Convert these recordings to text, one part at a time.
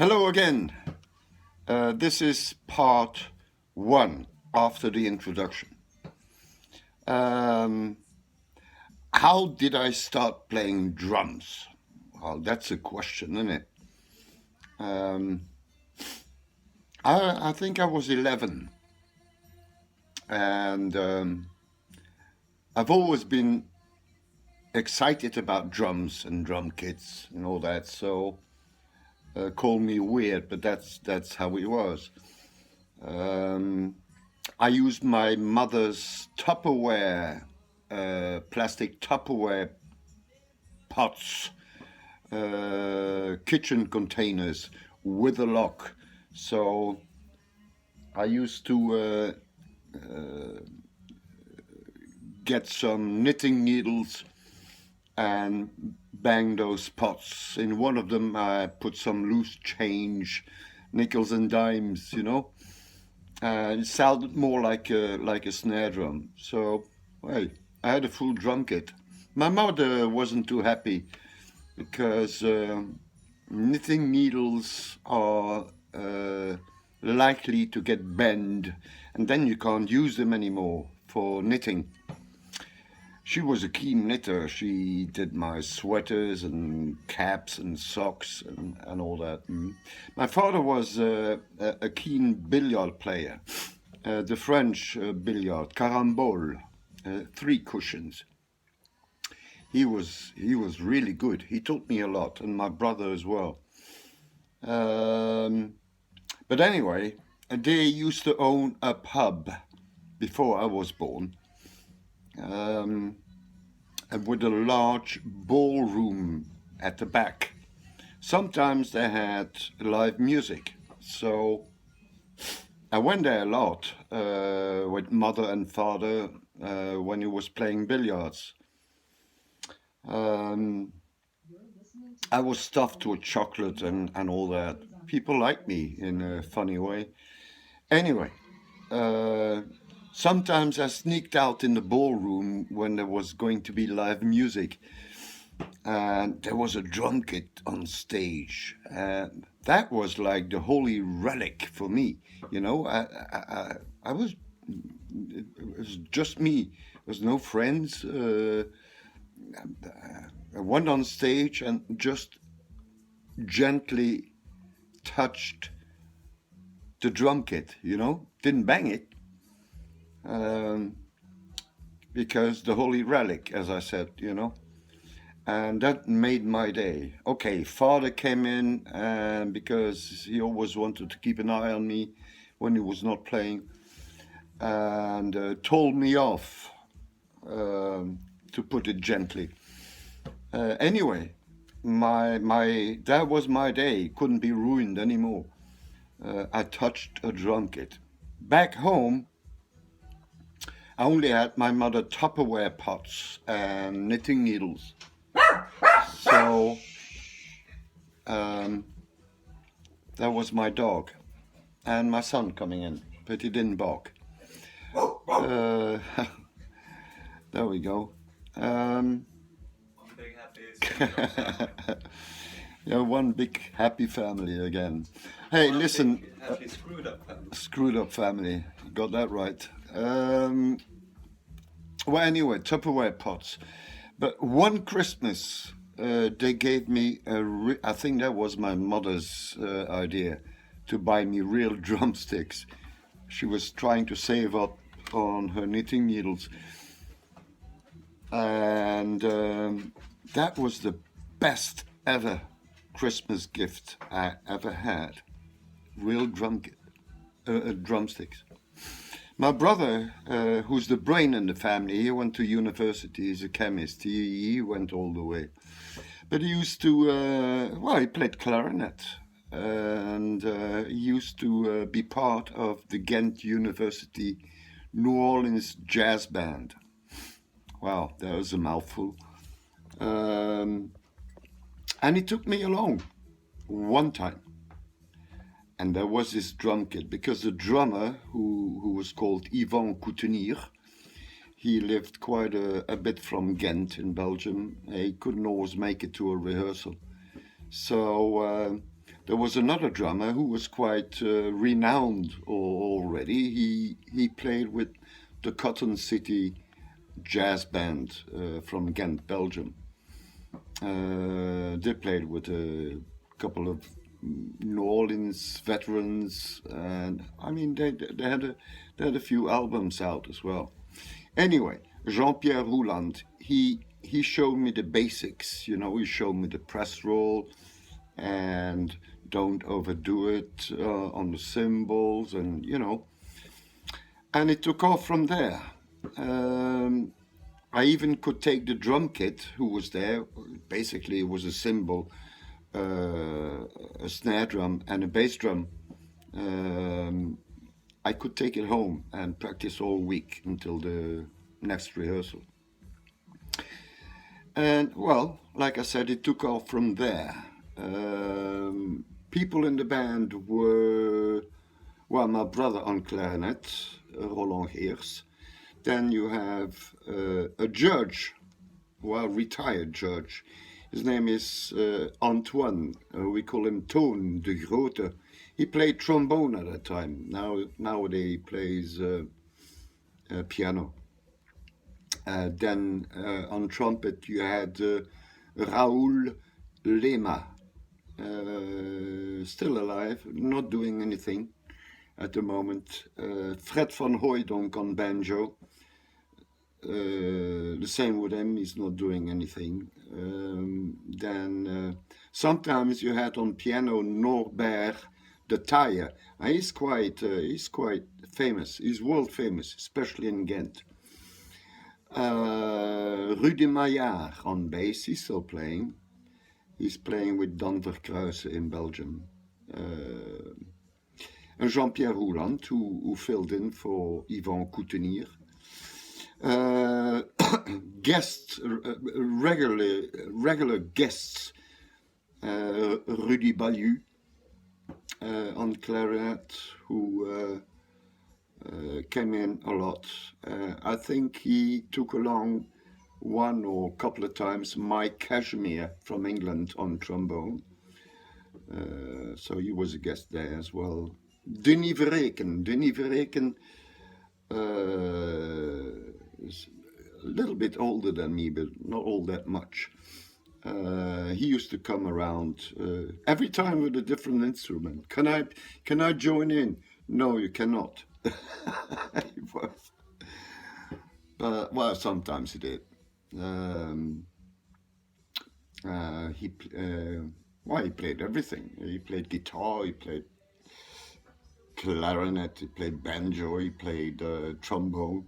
Hello again. This is part one after the introduction. Um, how did I start playing drums? Well, that's a question, isn't it? Um, I think I was 11, and I've always been excited about drums and drum kits and all that. So call me weird, but that's how it was. Um, I used my mother's Tupperware, plastic Tupperware pots, kitchen containers with a lock. So I used to get some knitting needles and bang those pots. In one of them, I put some loose change, nickels and dimes, it sounded more like a snare drum. So, well, I had a full drum kit. My mother wasn't too happy because knitting needles are likely to get bent, and then you can't use them anymore for knitting. She was a keen knitter. She did my sweaters and caps and socks and all that. My father was a keen billiard player, the French billiard, carambole, three cushions. He was really good. He taught me a lot, and my brother as well. Um, but anyway, they used to own a pub before I was born. Um, and with a large ballroom at the back. Sometimes they had live music, so I went there a lot with mother and father when he was playing billiards. Um, I was stuffed with chocolate and all that. People liked me in a funny way. Anyway, uh, sometimes I sneaked out in the ballroom when there was going to be live music, and there was a drum kit on stage, and that was like the holy relic for me. I was it was just me. There was no friends. I went on stage and just gently touched the drum kit. Didn't bang it, um, because the holy relic, as I said. And that made my day. Okay, father came in, and because he always wanted to keep an eye on me when he was not playing, and told me off, to put it gently. Anyway, my that was my day. Couldn't be ruined anymore. I touched a drum kit. Back home, I only had my mother Tupperware pots and knitting needles. So um, that was my dog and my son coming in, but he didn't bark. Uh, there we go. One big happy Yeah, one big happy family again. Hey, one listen, big happy screwed up family. screwed up family. Got that right. Well, anyway, Tupperware pots. But one Christmas, they gave me I think that was my mother's idea, to buy me real drumsticks. She was trying to save up on her knitting needles, and that was the best ever Christmas gift I ever had. Real drumsticks. My brother, who's the brain in the family, he went to university. He's a chemist. He went all the way. But he used to, he played clarinet. And he used to be part of the Ghent University New Orleans Jazz Band. Wow, that was a mouthful. Um, and he took me along one time. And there was this drum kit, because the drummer, who was called Yvan Coutenir, he lived quite a bit from Ghent in Belgium. He couldn't always make it to a rehearsal. So there was another drummer who was quite renowned already. He played with the Cotton City Jazz Band from Ghent, Belgium. They played with a couple of New Orleans veterans, and I mean they had a few albums out as well. Anyway, Jean-Pierre Rouland, he showed me the basics. You know, he showed me the press roll and don't overdo it on the cymbals, and you know, and it took off from there. I even could take the drum kit who was there. Basically, it was a cymbal, a snare drum, and a bass drum. I could take it home and practice all week until the next rehearsal. And well, like I said, it took off from there. People in the band were, well, my brother on clarinet, Roland Geers. Then you have a judge, well, retired judge. His name is Antoine. We call him Toon de Grote. He played trombone at that time. Nowadays he plays piano. Then on trumpet you had Raoul Lema, still alive, not doing anything at the moment. Fred van Hooijdonk on banjo. The same with him, he's not doing anything. Then sometimes you had on piano Norbert de Taille. He's quite famous. He's world famous, especially in Ghent. Rudy Maillard on bass, he's still playing. He's playing with Dan Verkruijsen in Belgium. And Jean-Pierre Rouland, who filled in for Yvan Coutenier. Guests, regular guests, Rudy Ballu on clarinet, who came in a lot. I think he took along one or a couple of times Mike Cashmere from England on trombone. So he was a guest there as well. Denis Verreken is a little bit older than me, but not all that much. He used to come around every time with a different instrument. Can I join in? No, you cannot. But well, sometimes he did. He played everything. He played guitar. He played clarinet. He played banjo. He played trombone.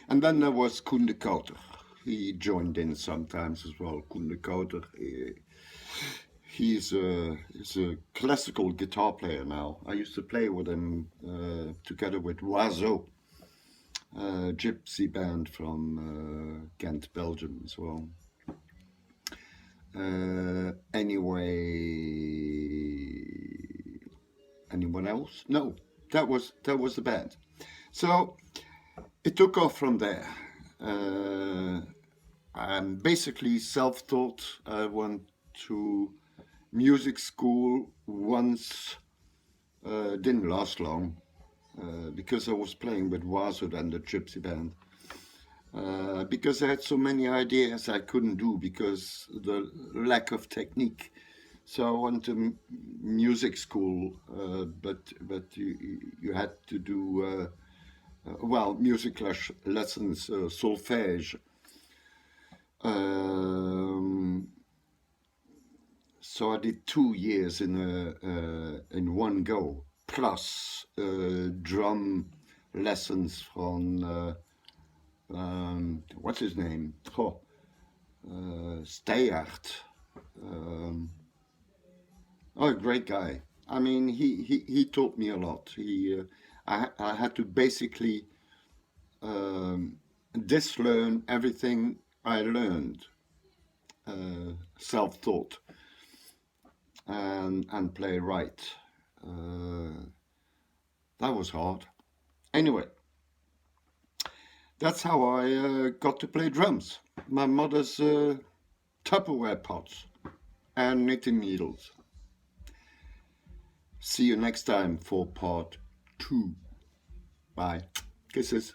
And then there was Koen de Kouter. He joined in sometimes as well. Koen de Kouter. He's a classical guitar player now. I used to play with him together with Oiseau, a gypsy band from Ghent, Belgium as well. Anyway, anyone else? No, that was the band. So it took off from there. I'm basically self-taught. I went to music school once, didn't last long, because I was playing with Wazoo and the Gypsy Band. Because I had so many ideas I couldn't do because the lack of technique. So I went to music school, but you had to do music lessons, solfège. So I did 2 years in one go, plus drum lessons from what's his name? Steyart. A great guy. I mean, he taught me a lot. I had to basically dislearn everything I learned, self-taught, and play right. That was hard. Anyway, that's how I got to play drums. My mother's Tupperware pots, and knitting needles. See you next time for part 2. Bye. Kisses.